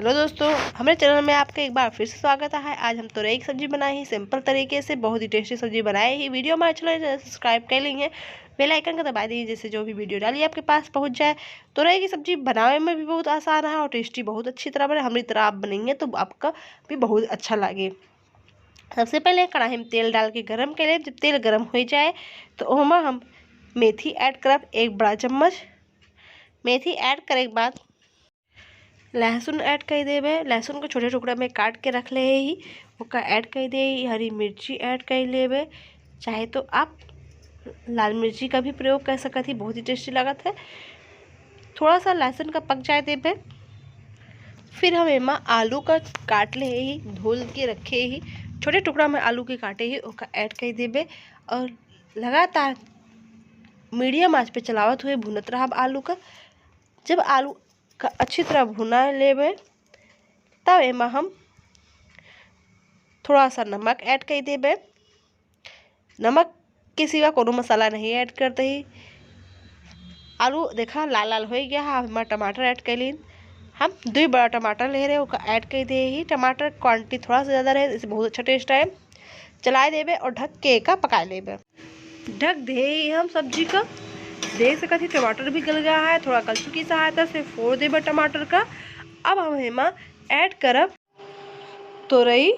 Hello दोस्तों, हमारे channel में आपका एक बार फिर से स्वागत है। आज हम तुरई की सब्जी बनाए ही सिंपल तरीके से, बहुत ही टेस्टी सब्जी बनाए ही। वीडियो हमारे चैनल सब्सक्राइब कर लेंगे, बेल आइकन का दबा दीजिए जिससे जो भी वीडियो डालिए आपके पास पहुंच जाए। तुरई की सब्जी बनाने में भी बहुत आसान है और टेस्टी बहुत अच्छी तरह बने। हमारी तरह आप बनेंगे तो आपका भी बहुत अच्छा लगे। सबसे पहले कढ़ाई में तेल डाल के गर्म करें। जब तेल गर्म हो जाए तो उसमें हम मेथी ऐड करब, एक बड़ा चम्मच। मेथी ऐड करे के बाद लहसुन ऐड कर देवे। लहसुन को छोटे टुकड़ा में काट के रख ले ही ओका ऐड कर दे। हरी मिर्ची ऐड कर लेवे, चाहे तो आप लाल मिर्ची का भी प्रयोग कर सकत ही, बहुत ही टेस्टी लगत है। थोड़ा सा लहसुन का पक जाए देवे, फिर हम एमा आलू का काट ले ही, धुल के रखे ही छोटे टुकड़ा में आलू के काटे ही ओका ऐड कर देवे और लगातार मीडियम आंच पे चलावत हुए भुनत रहब आलू का। जब आलू का अच्छी तरह भुना लेवे तब एमा हम थोड़ा सा नमक ऐड कर देवे। नमक के सिवा कोनो मसाला नहीं ऐड करते ही। आलू देखा लाल लाल हो गया है, हम टमाटर ऐड कर लीन। हम 2 बड़ा टमाटर ले रहे उसका ऐड कर दे ही। टमाटर क्वांटिटी थोड़ा सा ज़्यादा रहे, इससे बहुत अच्छा टेस्ट आए। चलाए देवे और ढक के का पका लेवे। ढक दे ही हम सब्जी का। देख सकते टमाटर भी गल गया है, थोड़ा कलछुल की सहायता से फोड़ देवे टमाटर का। अब हम एमा ऐड करब तुरई।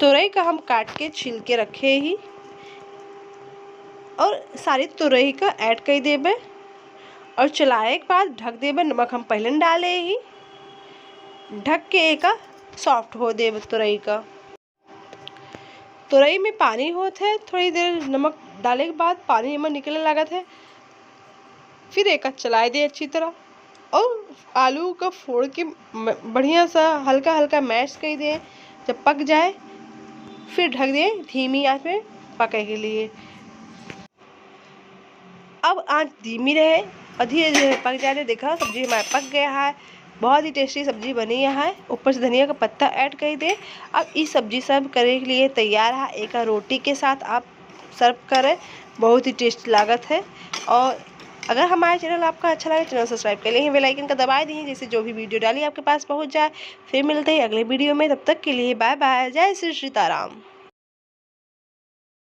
तुरई का हम काट के छील के रखे ही और सारी तुरई का ऐड कर देवे और चलाए के बाद ढक देवे। नमक हम पहले डाले ही, ढक के एका सॉफ्ट हो देवे तुरई का। तुरई में पानी होता है, थोड़ी देर नमक डाले के बाद पानी में निकलने लगत है। फिर एक चलाए दे अच्छी तरह और आलू का फोड़ के बढ़िया सा हल्का हल्का मैश कर दे। जब पक जाए फिर ढक दे धीमी आंच में पके के लिए। अब आंच धीमी रहे और धीरे धीरे पक जाने। देखा सब्जी हमारा पक गया है, बहुत ही टेस्टी सब्जी बनी है। ऊपर से धनिया का पत्ता ऐड कर दे। अब इस सब्जी सर्व करने के लिए तैयार है। एक रोटी के साथ आप सर्व करें, बहुत ही टेस्टी लागत है। और अगर हमारा चैनल आपका अच्छा लगे, चैनल सब्सक्राइब कर लेंगे, बेल आइकन का दबा देंगे जिससे जो भी वीडियो डाली आपके पास पहुंच जाए। फिर मिलते हैं अगले वीडियो में, तब तक के लिए बाय बाय। जय श्री सीताराम।